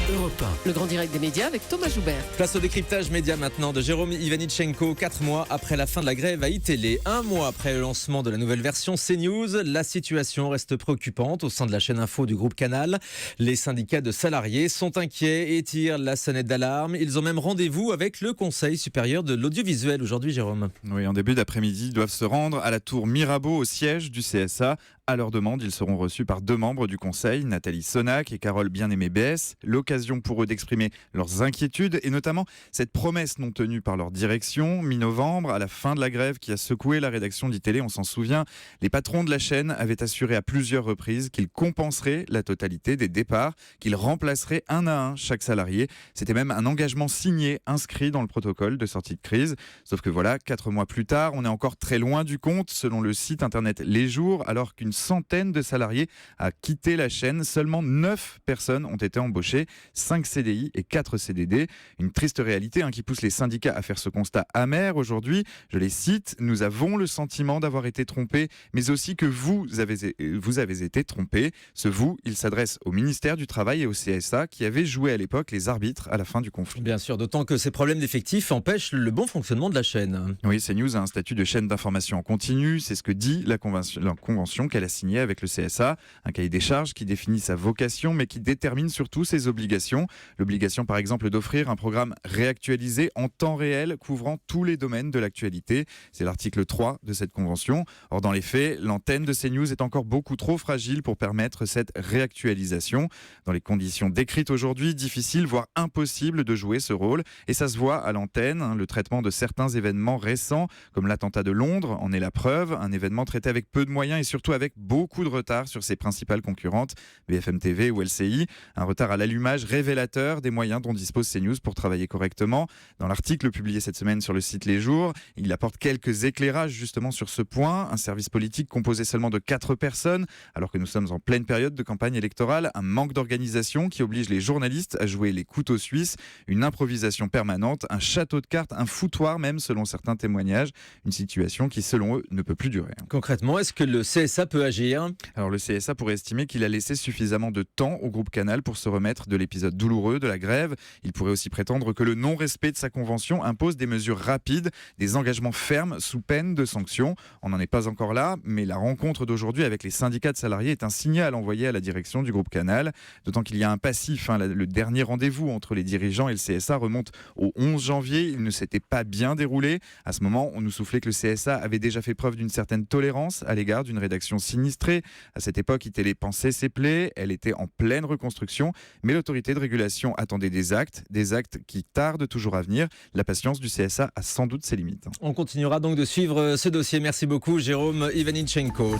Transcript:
Europe 1. Le grand direct des médias avec Thomas Joubert. Place au décryptage média maintenant de Jérôme Ivanichenko. 4 mois après la fin de la grève à iTélé, 1 mois après le lancement de la nouvelle version CNews, la situation reste préoccupante au sein de la chaîne info du groupe Canal. Les syndicats de salariés sont inquiets et tirent la sonnette d'alarme. Ils ont même rendez-vous avec le Conseil supérieur de l'audiovisuel aujourd'hui, Jérôme. Oui, en début d'après-midi, ils doivent se rendre à la tour Mirabeau, au siège du CSA. À leur demande, ils seront reçus par 2 membres du Conseil, Nathalie Sonac et Carole Bien-Aimé-BS. L'occasion pour eux d'exprimer leurs inquiétudes et notamment cette promesse non tenue par leur direction. Mi-novembre, à la fin de la grève qui a secoué la rédaction d'ITélé, on s'en souvient, les patrons de la chaîne avaient assuré à plusieurs reprises qu'ils compenseraient la totalité des départs, qu'ils remplaceraient un à un chaque salarié. C'était même un engagement signé, inscrit dans le protocole de sortie de crise. Sauf que voilà, 4 mois plus tard, on est encore très loin du compte. Selon le site internet Les Jours, alors qu'une centaine de salariés a quitté la chaîne, seulement 9 personnes ont été embauchées, 5 CDI et 4 CDD. Une triste réalité qui pousse les syndicats à faire ce constat amer aujourd'hui. Je les cite: nous avons le sentiment d'avoir été trompés, mais aussi que vous avez été trompés. Ce vous, il s'adresse au ministère du Travail et au CSA qui avaient joué à l'époque les arbitres à la fin du conflit. Bien sûr, d'autant que ces problèmes d'effectifs empêchent le bon fonctionnement de la chaîne. Oui, CNews a un statut de chaîne d'information en continu, c'est ce que dit la convention qu'elle a signée avec le CSA, un cahier des charges qui définit sa vocation mais qui détermine surtout ses obligations. L'obligation par exemple d'offrir un programme réactualisé en temps réel couvrant tous les domaines de l'actualité. C'est l'article 3 de cette convention. Or dans les faits, l'antenne de CNews est encore beaucoup trop fragile pour permettre cette réactualisation. Dans les conditions décrites aujourd'hui, difficile voire impossible de jouer ce rôle et ça se voit à l'antenne. Le traitement de certains événements récents comme l'attentat de Londres en est la preuve, un événement traité avec peu de moyens et surtout avec beaucoup de retard sur ses principales concurrentes, BFM TV ou LCI. Un retard à l'allumage révélateur des moyens dont dispose CNews pour travailler correctement. Dans l'article publié cette semaine sur le site Les Jours, il apporte quelques éclairages justement sur ce point. Un service politique composé seulement de 4 personnes, alors que nous sommes en pleine période de campagne électorale. Un manque d'organisation qui oblige les journalistes à jouer les couteaux suisses. Une improvisation permanente, un château de cartes, un foutoir même selon certains témoignages. Une situation qui selon eux ne peut plus durer. Concrètement, est-ce que le CSA peut agir ? Alors le CSA pourrait estimer qu'il a laissé suffisamment de temps au groupe Canal pour se remettre de l'épisode douloureux de la grève. Il pourrait aussi prétendre que le non-respect de sa convention impose des mesures rapides, des engagements fermes sous peine de sanctions. On n'en est pas encore là, mais la rencontre d'aujourd'hui avec les syndicats de salariés est un signal envoyé à la direction du groupe Canal. D'autant qu'il y a un passif. Le dernier rendez-vous entre les dirigeants et le CSA remonte au 11 janvier. Il ne s'était pas bien déroulé. À ce moment, on nous soufflait que le CSA avait déjà fait preuve d'une certaine tolérance à l'égard d'une rédaction sinistrée. À cette époque, iTélé pansait ses plaies. Elle était en pleine reconstruction. Mais l'autorité de régulation attendait des actes qui tardent toujours à venir. La patience du CSA a sans doute ses limites. On continuera donc de suivre ce dossier. Merci beaucoup, Jérôme Ivanichenko.